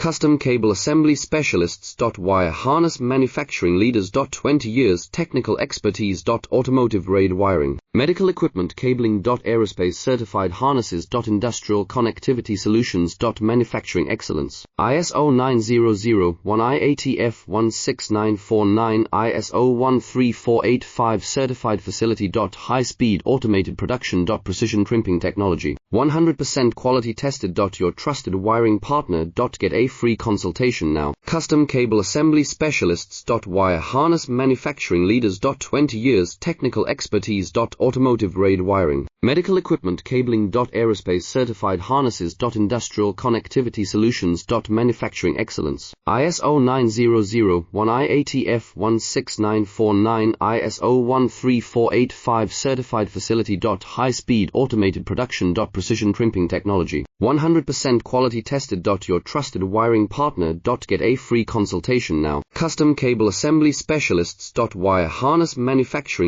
Custom Cable Assembly Specialists. Wire Harness Manufacturing Leaders. 20 years Technical Expertise. Automotive grade wiring, medical equipment cabling. Aerospace certified harnesses. Industrial connectivity solutions. Manufacturing excellence. ISO 9001 IATF 16949 ISO 13485 certified facility. High speed automated production. Precision crimping technology, 100% quality tested. Your trusted wiring partner. Get a free consultation now. Custom Cable Assembly Specialists. Wire Harness Manufacturing Leaders. 20 years Technical Expertise. Automotive grade wiring, medical equipment cabling. Aerospace certified harnesses. Industrial connectivity solutions. Manufacturing excellence. ISO 9001 IATF 16949 ISO 13485 certified facility. High speed automated production. Precision crimping technology, 100% quality tested. Your trusted wiring partner. Get a free consultation now. Custom Cable Assembly Specialists. Wire Harness Manufacturing